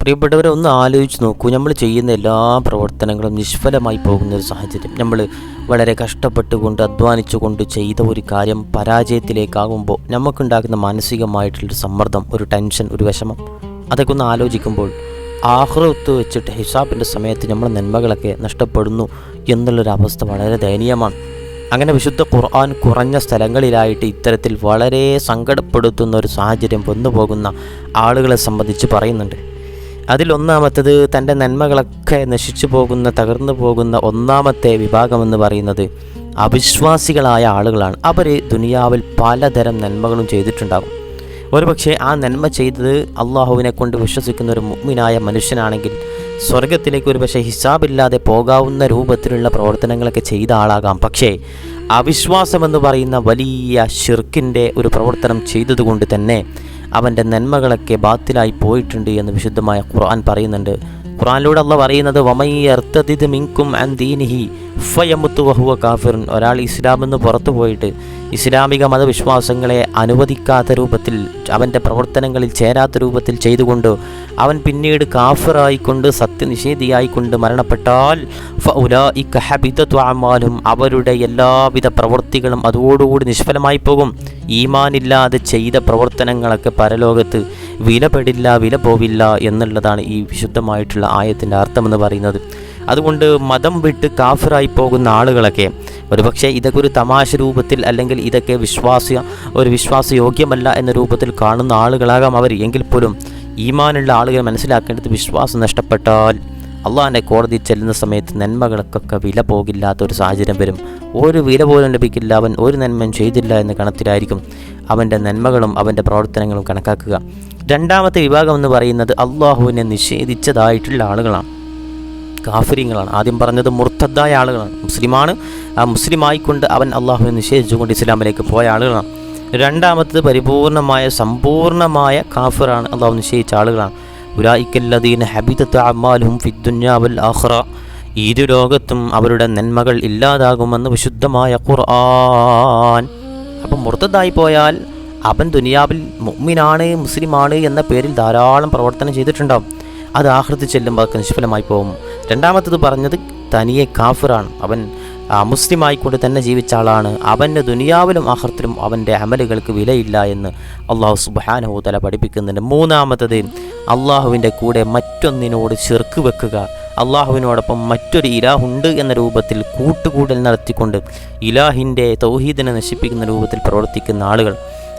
പ്രിയപ്പെട്ടവരെ, ഒന്ന് ആലോചിച്ച് നോക്കൂ. നമ്മൾ ചെയ്യുന്ന എല്ലാ പ്രവർത്തനങ്ങളും നിഷ്ഫലമായി പോകുന്ന ഒരു സാഹചര്യം, നമ്മൾ വളരെ കഷ്ടപ്പെട്ടുകൊണ്ട് അധ്വാനിച്ചുകൊണ്ട് ചെയ്ത ഒരു കാര്യം പരാജയത്തിലേക്കാകുമ്പോൾ നമുക്കുണ്ടാകുന്ന മാനസികമായിട്ടുള്ളൊരു സമ്മർദ്ദം, ഒരു ടെൻഷൻ, ഒരു വിഷമം, അതൊക്കെ ഒന്ന് ആലോചിക്കുമ്പോൾ ആഖിറത്ത് വെച്ചിട്ട് ഹിസാബിൻ്റെ സമയത്ത് നമ്മൾ നന്മകളൊക്കെ നഷ്ടപ്പെടുന്നു എന്നുള്ളൊരവസ്ഥ വളരെ ദയനീയമാണ്. അങ്ങനെ വിശുദ്ധ ഖുർആൻ കുറഞ്ഞ സ്ഥലങ്ങളിലായിട്ട് ഇത്തരത്തിൽ വളരെ സങ്കടപ്പെടുത്തുന്ന ഒരു സാഹചര്യം വന്നുപോകുന്ന ആളുകളെ സംബന്ധിച്ച് പറയുന്നുണ്ട്. അതിലൊന്നാമത്തത്, തൻ്റെ നന്മകളൊക്കെ നശിച്ചു പോകുന്ന, തകർന്നു പോകുന്ന ഒന്നാമത്തെ വിഭാഗമെന്ന് പറയുന്നത് അവിശ്വാസികളായ ആളുകളാണ്. അവർ ദുനിയാവിൽ പലതരം നന്മകളും ചെയ്തിട്ടുണ്ടാകും. ഒരുപക്ഷെ ആ നന്മ ചെയ്തത് അള്ളാഹുവിനെ കൊണ്ട് വിശ്വസിക്കുന്ന ഒരു മുഅ്മിനായ മനുഷ്യനാണെങ്കിൽ സ്വർഗത്തിലേക്ക് ഒരുപക്ഷെ ഹിസാബില്ലാതെ പോകാവുന്ന രൂപത്തിലുള്ള പ്രവർത്തനങ്ങളൊക്കെ ചെയ്ത ആളാകാം. പക്ഷേ അവിശ്വാസമെന്ന് പറയുന്ന വലിയ ശിർക്കിൻ്റെ ഒരു പ്രവർത്തനം ചെയ്തതുകൊണ്ട് തന്നെ അവൻ്റെ നന്മകളൊക്കെ ബാത്തിലായി പോയിട്ടുണ്ട് എന്ന് വിശുദ്ധമായ ഖുർആൻ പറയുന്നുണ്ട്. ഖുർആനിലൂടെ അല്ലാഹ് പറയുന്നത്, വമയ്യർതദിദ് മിൻകും അൻ ദീനിഹി ഫയമുതു വഹുവ കാഫിറുൻ. ഒരാൾ ഇസ്ലാമിൽ നിന്ന് പുറത്തു പോയിട്ട് ഇസ്ലാമിക മതവിശ്വാസങ്ങളെ അനുവദിക്കാത്ത രൂപത്തിൽ, അവൻ്റെ പ്രവർത്തനങ്ങളിൽ ചേരാത്ത രൂപത്തിൽ ചെയ്തുകൊണ്ട് അവൻ പിന്നീട് കാഫിറായിക്കൊണ്ട് സത്യനിഷേധിയായിക്കൊണ്ട് മരണപ്പെട്ടാൽ ഫഉലൈക ഹബിതതു അഅമാലുഹും, അവരുടെ എല്ലാവിധ പ്രവൃത്തികളും അതോടുകൂടി നിഷ്ഫലമായി പോകും. ഈമാനില്ലാതെ ചെയ്ത പ്രവർത്തനങ്ങളൊക്കെ പരലോകത്ത് വിലപ്പെടില്ല, വില പോവില്ല എന്നുള്ളതാണ് ഈ വിശുദ്ധമായിട്ടുള്ള ആയത്തിൻ്റെ അർത്ഥമെന്ന് പറയുന്നത്. അതുകൊണ്ട് മതം വിട്ട് കാഫിറായി പോകുന്ന ആളുകളൊക്കെ ഒരുപക്ഷെ ഇതൊക്കെ ഒരു തമാശ രൂപത്തിൽ, അല്ലെങ്കിൽ ഇതൊക്കെ വിശ്വാസയോഗ്യമല്ല എന്ന രൂപത്തിൽ കാണുന്ന ആളുകളാകാം അവർ. എങ്കിൽ പോലും ഈമാനുള്ള ആളുകൾ മനസ്സിലാക്കേണ്ടത്, വിശ്വാസം നഷ്ടപ്പെട്ടാൽ അള്ളാഹിൻ്റെ കോടതി ചെല്ലുന്ന സമയത്ത് നന്മകൾക്കൊക്കെ വില പോകില്ലാത്ത ഒരു സാഹചര്യം വരും. ഒരു വില പോലും ലഭിക്കില്ല. അവൻ ഒരു നന്മയും ചെയ്തില്ല എന്ന കണത്തിലായിരിക്കും അവൻ്റെ നന്മകളും അവൻ്റെ പ്രവർത്തനങ്ങളും കണക്കാക്കുക. രണ്ടാമത്തെ വിഭാഗം എന്ന് പറയുന്നത് അള്ളാഹുവിനെ നിഷേധിച്ചതായിട്ടുള്ള ആളുകളാണ്, കാഫിര്യങ്ങളാണ്. ആദ്യം പറഞ്ഞത് മുർത്തദ്ദായ ആളുകളാണ്. മുസ്ലിമാണ്, ആ മുസ്ലിമായിക്കൊണ്ട് അവൻ അള്ളാഹുവിനെ നിഷേധിച്ചുകൊണ്ട് ഇസ്ലാമിലേക്ക് പോയ ആളുകളാണ്. രണ്ടാമത്തത് സമ്പൂർണ്ണമായ കാഫിറാണ്, അള്ളാഹു നിഷേധിച്ച ആളുകളാണ്. ഉലൈകല്ലദീന ഹബിതത് അഅമാലുഹും ഫിദ്ദുനിയാ വൽ ആഖിറ. ഇരു ലോകത്തും അവരുടെ നന്മകൾ ഇല്ലാതാകുമെന്ന് വിശുദ്ധമായ ഖുർആൻ. അപ്പം മുർത്തദ്ദായി പോയാൽ അവൻ ദുനിയാവിൽ മുഅ്മിനാണ്, മുസ്ലിമാണ് എന്ന പേരിൽ ധാരാളം പ്രവർത്തനം ചെയ്തിട്ടുണ്ടാവും. അത് ആഖിറത്തിൽ ചെല്ലുമ്പോൾ നിഷ്ഫലമായി പോകും. രണ്ടാമത്തത് പറഞ്ഞത് തനിയെ കാഫിറാണ്, അവൻ മുസ്ലിമായിക്കൊണ്ട് തന്നെ ജീവിച്ച ആളാണ്. അവൻ്റെ ദുനിയാവിലും ആഖിറത്തിലും അവൻ്റെ അമലുകൾക്ക് വിലയില്ല എന്ന് അള്ളാഹു സുബ്ഹാനഹു വ തആല പഠിപ്പിക്കുന്നുണ്ട്. മൂന്നാമത്തത് അള്ളാഹുവിൻ്റെ കൂടെ മറ്റൊന്നിനോട് ശിർക്ക് വെക്കുക, അള്ളാഹുവിനോടൊപ്പം മറ്റൊരു ഇലാഹുണ്ട് എന്ന രൂപത്തിൽ കൂട്ടുകൂടൽ നടത്തിക്കൊണ്ട് ഇലാഹിൻ്റെ തൗഹീദിനെ നശിപ്പിക്കുന്ന രൂപത്തിൽ പ്രവർത്തിക്കുന്ന ആളുകൾ.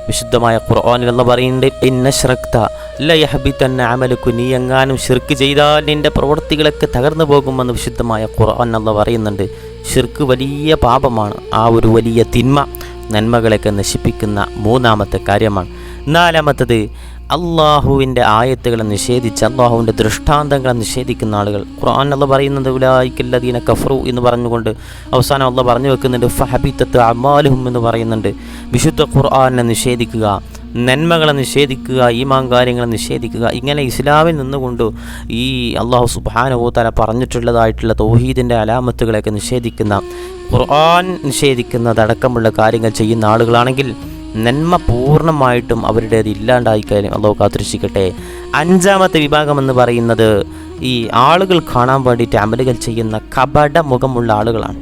വിശുദ്ധമായ ഖുർആനിൽ അല്ലാഹ് പറയുന്നുണ്ട്, ഇന്നശ്റക്ത ലയഹ്ബിതന്ന അമലുകു, നീ എങ്ങാനും ശിർക്ക് ചെയ്താൽ നിൻ്റെ പ്രവൃത്തികളൊക്കെ തകർന്നു പോകുമെന്ന് വിശുദ്ധമായ ഖുർആൻ അല്ലാഹ് പറയുന്നുണ്ട്. ശിർക്ക് വലിയ പാപമാണ്, ആ ഒരു വലിയ തിന്മ നന്മകളൊക്കെ നശിപ്പിക്കുന്ന മൂന്നാമത്തെ കാര്യമാണ്. നാലാമത്തത് അള്ളാഹുവിൻ്റെ ആയത്തുകളെ നിഷേധിച്ച് അള്ളാഹുവിൻ്റെ ദൃഷ്ടാന്തങ്ങളെ നിഷേധിക്കുന്ന ആളുകൾ. ഖുർആൻ അല്ലാഹ് പറയുന്നത് ഉലൈകല്ലദീന കഫറു എന്ന് പറഞ്ഞുകൊണ്ട് അവസാനം അല്ലാഹ് പറഞ്ഞു വെക്കുന്നുണ്ട് ഫഹബിതത് അഅമാലുഹും എന്ന് പറയുന്നുണ്ട്. വിശുദ്ധ ഖുർആനെ നിഷേധിക്കുക, നന്മകളെ നിഷേധിക്കുക, ഈമാൻ കാര്യങ്ങളെ നിഷേധിക്കുക, ഇങ്ങനെ ഇസ്ലാമിൽ നിന്നുകൊണ്ട് ഈ അള്ളാഹു സുബ്ഹാനഹു വ തആല പറഞ്ഞിട്ടുള്ളതായിട്ടുള്ള തൗഹീദിൻ്റെ അലാമത്തുകളെയൊക്കെ നിഷേധിക്കുന്ന, ഖുർആൻ നിഷേധിക്കുന്നതടക്കമുള്ള കാര്യങ്ങൾ ചെയ്യുന്ന ആളുകളാണെങ്കിൽ നന്മ പൂർണ്ണമായിട്ടും അവരുടേത് ഇല്ലാണ്ടായിക്കാര്യം അള്ളാഹു കാത്തുരക്ഷിക്കട്ടെ. അഞ്ചാമത്തെ വിഭാഗം എന്ന് പറയുന്നത് ഈ ആളുകൾ കാണാൻ വേണ്ടിയിട്ട് അമലുകൾ ചെയ്യുന്ന കപട മുഖമുള്ള ആളുകളാണ്.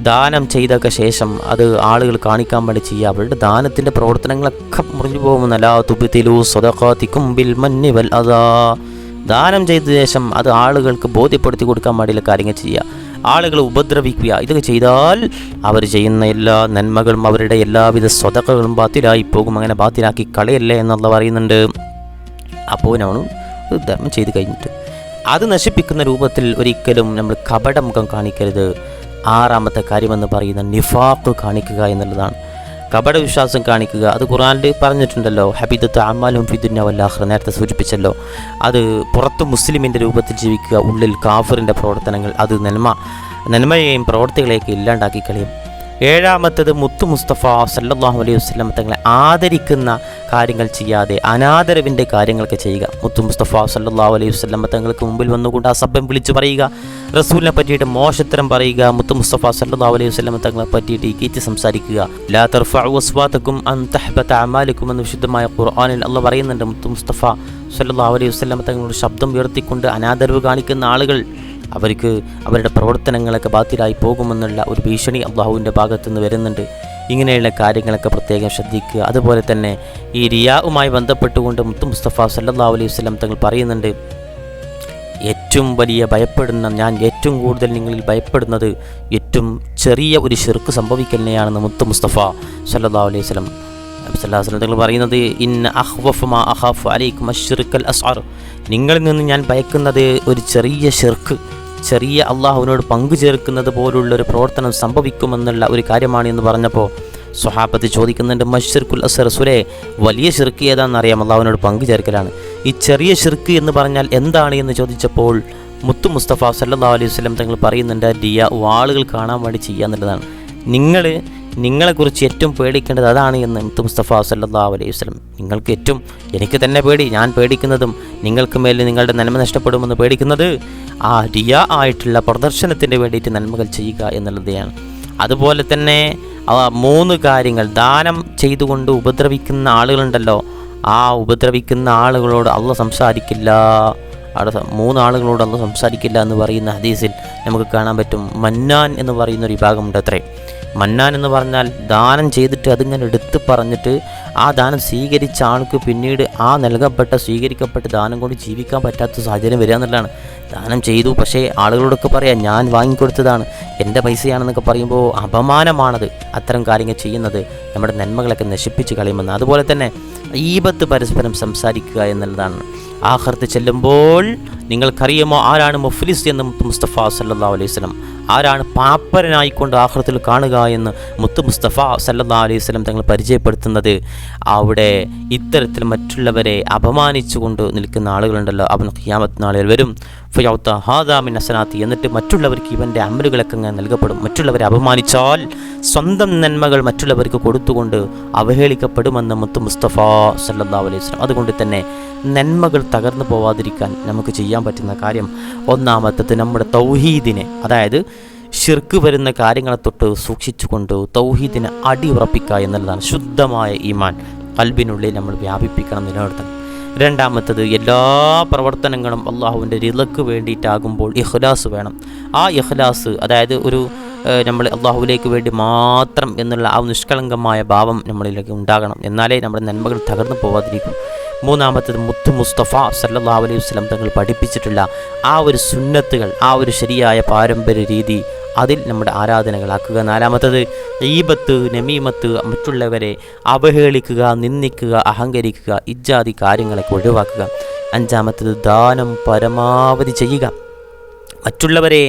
ദാനം ചെയ്തൊക്കെ ശേഷം അത് ആളുകൾ കാണിക്കാൻ വേണ്ടി ചെയ്യുക. അവരുടെ ദാനത്തിൻ്റെ പ്രവർത്തനങ്ങളൊക്കെ മുറിഞ്ഞു പോകുമെന്ന്. ലാ തുബ്തിലൂ സ്വദഖാതികും ബിൽ മന്നി വൽ അദാ. ദാനം ചെയ്ത ശേഷം അത് ആളുകൾക്ക് ബോധ്യപ്പെടുത്തി കൊടുക്കാൻ വേണ്ടിയുള്ള കാര്യങ്ങൾ ചെയ്യുക, ആളുകളെ ഉപദ്രവിക്കുക. ഇതൊക്കെ ചെയ്താൽ അവർ ചെയ്യുന്ന എല്ലാ നന്മകളും അവരുടെ എല്ലാവിധ സ്വതക്കകളും ബാത്തിലായി പോകും. അങ്ങനെ ബാത്തിലാക്കി കളയല്ലേ എന്നുള്ള പറയുന്നുണ്ട്. അപ്പോൾ നമ്മൾ ധർമ്മം ചെയ്ത് കഴിഞ്ഞിട്ട് അത് നശിപ്പിക്കുന്ന രൂപത്തിൽ ഒരിക്കലും നമ്മൾ കപടമുഖം കാണിക്കരുത്. ആറാമത്തെ കാര്യമെന്ന് പറയുന്ന നിഫാഖ് കാണിക്കുക എന്നുള്ളതാണ്. കപട വിശ്വാസം കാണിക്കുക. അത് ഖുർആനിൽ പറഞ്ഞിട്ടുണ്ടല്ലോ, ഹബിതത് അഅമാലുഹും ഫിദ്ദുനിയാ വൽ ആഖിറ, നേരത്തെ സൂചിപ്പിച്ചല്ലോ. അത് പുറത്ത് മുസ്ലിമിൻ്റെ രൂപത്തിൽ ജീവിക്കുക, ഉള്ളിൽ കാഫിറിൻ്റെ പ്രവർത്തനങ്ങൾ, അത് നന്മയെയും പ്രവർത്തികളെയൊക്കെ ഇല്ലാണ്ടാക്കി കളയും. ഏഴാമത്തത് മുത്തു മുസ്തഫ സല്ലല്ലാഹു അലൈഹി വസല്ലം തങ്ങളെ ആദരിക്കുന്ന കാര്യങ്ങൾ ചെയ്യാതെ അനാദരവിൻ്റെ കാര്യങ്ങളൊക്കെ ചെയ്യുക. മുത്തു മുസ്തഫ സല്ലല്ലാഹു അലൈഹി വസല്ലം തങ്ങൾക്ക് മുമ്പിൽ വന്നുകൊണ്ട് അസഭ്യം വിളിച്ചു പറയുക, റസൂലിനെ പറ്റിയിട്ട് മോശത്തരം പറയുക, മുത്തു മുസ്തഫ സല്ലല്ലാഹു അലൈഹി വസല്ലം തങ്ങളെ പറ്റിയിട്ട് ഇകഴ്ത്തി സംസാരിക്കുക. ലാ തർഫഉ അസ്വാതകും അൻ തഹ്ബത അമാലുകും എന്ന് വിശുദ്ധമായ ഖുർആനിൽ അല്ലാഹ് പറയുന്നുണ്ട്. മുത്തു മുസ്തഫ സല്ലല്ലാഹു അലൈഹി വസല്ലം തങ്ങളുടെ ശബ്ദം ഉയർത്തിക്കൊണ്ട് അനാദരവ് കാണിക്കുന്ന ആളുകൾ അവർക്ക് അവരുടെ പ്രവർത്തനങ്ങളൊക്കെ ബാത്തിലായി പോകുമെന്നുള്ള ഒരു ഭീഷണി അള്ളാഹുവിൻ്റെ ഭാഗത്തു നിന്ന് വരുന്നുണ്ട്. ഇങ്ങനെയുള്ള കാര്യങ്ങളൊക്കെ പ്രത്യേകം ശ്രദ്ധിക്കുക. അതുപോലെ തന്നെ ഈ റിയാവുമായി ബന്ധപ്പെട്ടുകൊണ്ട് മുത്തു മുസ്തഫ സല്ലല്ലാഹു അലൈഹി വസല്ലം തങ്ങൾ പറയുന്നുണ്ട്, ഏറ്റവും വലിയ ഞാൻ ഏറ്റവും കൂടുതൽ നിങ്ങളിൽ ഭയപ്പെടുന്നത് ഏറ്റവും ചെറിയ ഒരു ശിർക്ക് സംഭവിക്കലിനെയാണെന്ന് മുത്തു മുസ്തഫ സല്ലല്ലാഹു അലൈഹി വസല്ലം തങ്ങൾ പറയുന്നത്. ഇന്ന അഖ്വഫ മാ അഖാഫു അലൈക്കും അശ്ശിർക്കൽ അസ്അർ, നിങ്ങളിൽ നിന്ന് ഞാൻ ഭയക്കുന്നത് ഒരു ചെറിയ ശിർക്ക്, ചെറിയ അള്ളാഹുവിനോട് പങ്കു ചേർക്കുന്നത് പോലുള്ളൊരു പ്രവർത്തനം സംഭവിക്കുമെന്നുള്ള ഒരു കാര്യമാണ് എന്ന് പറഞ്ഞപ്പോൾ സ്വഹാബത്ത് ചോദിക്കുന്നുണ്ട്, മശ്ശിർക്കുൽ അസ്ഗർ, സുരേ വലിയ ശിർക്ക് ഏതാണെന്നറിയാം, അള്ളാഹുവിനോട് പങ്കു ചേർക്കലാണ്. ഈ ചെറിയ ശിർക്ക് എന്ന് പറഞ്ഞാൽ എന്താണ് എന്ന് ചോദിച്ചപ്പോൾ മുത്തു മുസ്തഫ സല്ലല്ലാഹു അലൈഹി വസല്ലം തങ്ങൾ പറയുന്നുണ്ട്, റിയാ ആളുകൾ കാണാൻ വേണ്ടി ചെയ്യുക എന്നുള്ളതാണ്. നിങ്ങളെക്കുറിച്ച് ഏറ്റവും പേടിക്കേണ്ടത് അതാണ് എന്ന് മുത്തു മുസ്തഫ സല്ലല്ലാഹു അലൈഹി വസല്ലം. എനിക്ക് തന്നെ പേടി, ഞാൻ പേടിക്കുന്നതും നിങ്ങൾക്ക് മേൽ നിങ്ങളുടെ നന്മ നഷ്ടപ്പെടുമെന്ന് പേടിക്കുന്നത് ആ റിയാ ആയിട്ടുള്ള പ്രദർശനത്തിന് വേണ്ടിയിട്ട് നന്മകൾ ചെയ്യുക എന്നുള്ളതാണ്. അതുപോലെ തന്നെ 3 കാര്യങ്ങൾ, ദാനം ചെയ്തുകൊണ്ട് ഉപദ്രവിക്കുന്ന ആളുകളുണ്ടല്ലോ, ആ ഉപദ്രവിക്കുന്ന ആളുകളോട് അള്ളാഹ് സംസാരിക്കില്ല. അവിടെ 3 ആളുകളോട് അള്ളാഹ് സംസാരിക്കില്ല എന്ന് പറയുന്ന ഹദീസിൽ നമുക്ക് കാണാൻ പറ്റും. മന്നാൻ എന്ന് പറയുന്ന ഒരു വിഭാഗമുണ്ട് അത്രേ. മന്നാൻ എന്ന് പറഞ്ഞാൽ ദാനം ചെയ്തിട്ട് അതിങ്ങനെ എടുത്ത് പറഞ്ഞിട്ട് ആ ദാനം സ്വീകരിച്ച ആൾക്ക് പിന്നീട് ആ സ്വീകരിക്കപ്പെട്ട ദാനം കൊണ്ട് ജീവിക്കാൻ പറ്റാത്ത സാഹചര്യം വരിക എന്നുള്ളതാണ്. ദാനം ചെയ്തു, പക്ഷേ ആളുകളോടൊക്കെ പറയാം ഞാൻ വാങ്ങിക്കൊടുത്തതാണ്, എൻ്റെ പൈസയാണെന്നൊക്കെ പറയുമ്പോൾ അപമാനമാണത്. അത്തരം കാര്യങ്ങൾ ചെയ്യുന്നത് നമ്മുടെ നന്മകളൊക്കെ നശിപ്പിച്ച് കളയുമെന്ന്. അതുപോലെ തന്നെ ഈബത്ത് പരസ്പരം സംസാരിക്കുക എന്നുള്ളതാണ്. ആഖിറത്ത് ചെല്ലുമ്പോൾ നിങ്ങൾക്കറിയുമോ ആരാണ് മുഫ്ലിസ് എന്ന് മുസ്തഫ സല്ലല്ലാഹു അലൈഹി വസല്ലം, ആരാണ് പാപ്പരനായിക്കൊണ്ട് ആഖിറത്തിൽ കാണുക എന്ന് മുത്തു മുസ്തഫ സല്ലല്ലാഹു അലൈഹി വസല്ലം തങ്ങൾ പരിചയപ്പെടുത്തുന്നത്. അവിടെ ഇത്തരത്തിൽ മറ്റുള്ളവരെ അപമാനിച്ചുകൊണ്ട് നിൽക്കുന്ന ആളുകളുണ്ടല്ലോ, അവൻ ഖിയാമത്ത് നാളിൽ വരും. ഫയൗത ഹാദാ മിൻ ഹസനാത്തി, എന്നിട്ട് മറ്റുള്ളവർക്ക് ഇവൻ്റെ അമലുകളൊക്കെ അങ്ങനെ നൽകപ്പെടും. മറ്റുള്ളവരെ അപമാനിച്ചാൽ സ്വന്തം നന്മകൾ മറ്റുള്ളവർക്ക് കൊടുത്തുകൊണ്ട് അവഹേളിക്കപ്പെടുമെന്ന് മുത്തു മുസ്തഫ സല്ലല്ലാഹു അലൈഹി വസല്ലം. അതുകൊണ്ട് തന്നെ നന്മകൾ തകർന്നു പോവാതിരിക്കാൻ നമുക്ക് ചെയ്യാൻ പറ്റുന്ന കാര്യം, ഒന്നാമത്തത് നമ്മുടെ തൗഹീദിനെ, അതായത് ശിർക്ക് വരുന്ന കാര്യങ്ങളെ തൊട്ട് സൂക്ഷിച്ചുകൊണ്ട് തൗഹീദിനെ അടിയുറപ്പിക്കുക എന്നുള്ളതാണ്. ശുദ്ധമായ ഈമാൻ ഖൽബിനുള്ളിൽ നമ്മൾ വ്യാപിപ്പിക്കണം, നിലനിർത്തണം. രണ്ടാമത്തത് എല്ലാ പ്രവർത്തനങ്ങളും അള്ളാഹുവിൻ്റെ റിളക്ക് വേണ്ടിയിട്ടാകുമ്പോൾ ഇഖ്ലാസ് വേണം. ആ ഇഖ്ലാസ്, അതായത് നമ്മൾ അള്ളാഹുവിലേക്ക് വേണ്ടി മാത്രം എന്നുള്ള ആ നിഷ്കളങ്കമായ ഭാവം നമ്മളിലേക്ക് ഉണ്ടാകണം. എന്നാലേ നമ്മുടെ നന്മകൾ തകർന്നു പോവാതിരിക്കും. മൂന്നാമത്തത് മുത്തു മുസ്തഫ സല്ലല്ലാഹു അലൈഹി വസല്ലം തങ്ങൾ പഠിപ്പിച്ചിട്ടുള്ള ആ ഒരു സുന്നത്തുകൾ, ആ ഒരു ശരിയായ പാരമ്പര്യ രീതി, അതിൽ നമ്മുടെ ആരാധനകളാക്കുക. നാലാമത്തത് ഈബത്ത്, നമീമത്ത്, മറ്റുള്ളവരെ അവഹേളിക്കുക, നിന്ദിക്കുക, അഹങ്കരിക്കുക, ഇജ്ജാതി കാര്യങ്ങളൊക്കെ ഒഴിവാക്കുക. അഞ്ചാമത്തത് ദാനം പരമാവധി ചെയ്യുക. മറ്റുള്ളവരെ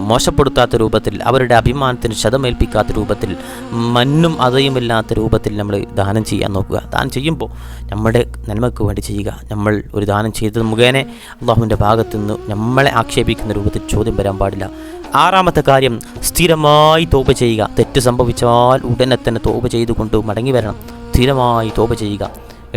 മോശപ്പെടുത്താത്ത രൂപത്തിൽ, അവരുടെ അഭിമാനത്തിന് ക്ഷതമേൽപ്പിക്കാത്ത രൂപത്തിൽ, മണ്ണും അതയുമില്ലാത്ത രൂപത്തിൽ നമ്മൾ ദാനം ചെയ്യാൻ നോക്കുക. ദാനം ചെയ്യുമ്പോൾ നമ്മുടെ നന്മയ്ക്ക് വേണ്ടി ചെയ്യുക. നമ്മൾ ഒരു ദാനം ചെയ്തത് മുഖേന അള്ളാഹുവിൻ്റെ ഭാഗത്തു നിന്ന് നമ്മളെ ആക്ഷേപിക്കുന്ന രൂപത്തിൽ ചോദ്യം വരാൻ പാടില്ല. ആറാമത്തെ കാര്യം, സ്ഥിരമായി തൗബ ചെയ്യുക. തെറ്റ് സംഭവിച്ചാൽ ഉടനെ തന്നെ തൗബ ചെയ്തുകൊണ്ട് മടങ്ങി വരണം. സ്ഥിരമായി തൗബ ചെയ്യുക.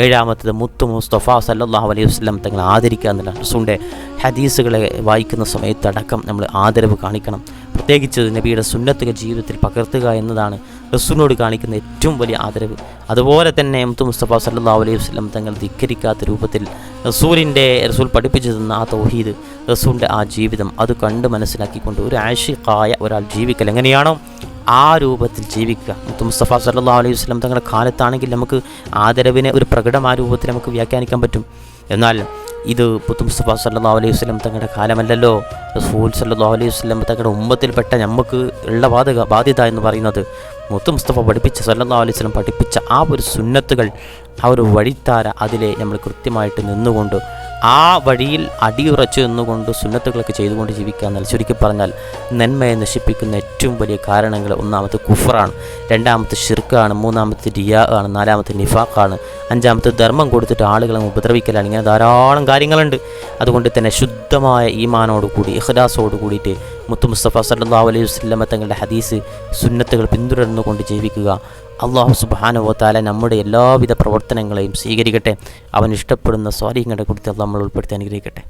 ഏഴാമത്തത് മുത്തു മുസ്തഫ സല്ലല്ലാഹു അലൈഹി വസല്ലം തങ്ങൾ ആദരിക്കുക എന്നുള്ള റസൂലിൻ്റെ ഹദീസുകളെ വായിക്കുന്ന സമയത്തടക്കം നമ്മൾ ആദരവ് കാണിക്കണം. പ്രത്യേകിച്ച് നബിയുടെ സുന്നത്തുകൾ ജീവിതത്തിൽ പകർത്തുക എന്നതാണ് റസൂലിനോട് കാണിക്കുന്ന ഏറ്റവും വലിയ ആദരവ്. അതുപോലെ തന്നെ മുത്തു മുസ്തഫ സല്ലല്ലാഹു അലൈഹി വസല്ലം തങ്ങൾ ധിക്കരിക്കാത്ത രൂപത്തിൽ റസൂൽ പഠിപ്പിച്ചു തന്ന ആ തൗഹീദ്, റസൂലിൻ്റെ ആ ജീവിതം അത് കണ്ട് മനസ്സിലാക്കിക്കൊണ്ട് ഒരു ആശിഖായ ഒരാൾ ജീവിക്കൽ എങ്ങനെയാണോ ആ രൂപത്തിൽ ജീവിക്കുക. മുത്തു മുസ്തഫ സല്ലല്ലാഹു അലൈഹി വസല്ലം തങ്ങളുടെ കാലത്താണെങ്കിൽ നമുക്ക് ആദരവിനെ ഒരു പ്രകടമായ രൂപത്തിൽ നമുക്ക് വ്യാഖ്യാനിക്കാൻ പറ്റും. എന്നാൽ ഇത് മുത്തു മുസ്തഫ സല്ലല്ലാഹു അലൈഹി വസല്ലം തങ്ങളുടെ കാലമല്ലല്ലോ. റസൂൽ സല്ലല്ലാഹു അലൈഹി വസല്ലം തങ്ങളുടെ ഉമ്മത്തിൽപ്പെട്ട നമുക്ക് ഉള്ള ബാധ്യത എന്ന് പറയുന്നത് മുത്തു മുസ്തഫ സല്ലല്ലാഹു അലൈഹി വസല്ലം പഠിപ്പിച്ച ആ ഒരു സുന്നത്തുകൾ, ആ ഒരു വഴിത്താര, അതിലെ നമ്മൾ കൃത്യമായിട്ട് നിന്നുകൊണ്ട് ആ വഴിയിൽ അടിയുറച്ചു നിന്നുകൊണ്ട് സുന്നത്തുകളൊക്കെ ചെയ്തുകൊണ്ട് ജീവിക്കുക എന്നാൽ ചുരുക്കി പറഞ്ഞാൽ നന്മയെ നശിപ്പിക്കുന്ന ഏറ്റവും വലിയ കാരണങ്ങൾ ഒന്നാമത്തെ കുഫറാണ്, രണ്ടാമത്തെ ഷിർക്കാണ്, മൂന്നാമത്തെ റിയാ ആണ്, നാലാമത്തെ നിഫാഖാണ്, അഞ്ചാമത്തെ ധർമ്മം കൊടുത്തിട്ട് ആളുകളെ ഉപദ്രവിക്കലാണ്. ഇങ്ങനെ ധാരാളം കാര്യങ്ങളുണ്ട്. അതുകൊണ്ട് തന്നെ ശുദ്ധമായ ഈമാനോട് കൂടി ഇഖ്ലാസോട് കൂടിയിട്ട് മുത്തു മുസ്തഫ സല്ലല്ലാഹു അലൈഹി വസല്ലമ തങ്ങളുടെ ഹദീസ് സുന്നത്തുകൾ പിന്തുടർന്നുകൊണ്ട് ജീവിക്കുക. അള്ളാഹു സുബ്ഹാനഹു വ തആല നമ്മുടെ എല്ലാവിധ പ്രവർത്തനങ്ങളെയും സ്വീകരിക്കട്ടെ. അവൻ ഇഷ്ടപ്പെടുന്ന സ്വാലിഹീങ്ങളുടെ കൂട്ടത്തിൽ നമ്മൾ ഉൾപ്പെടുത്തി അനുഗ്രഹിക്കട്ടെ.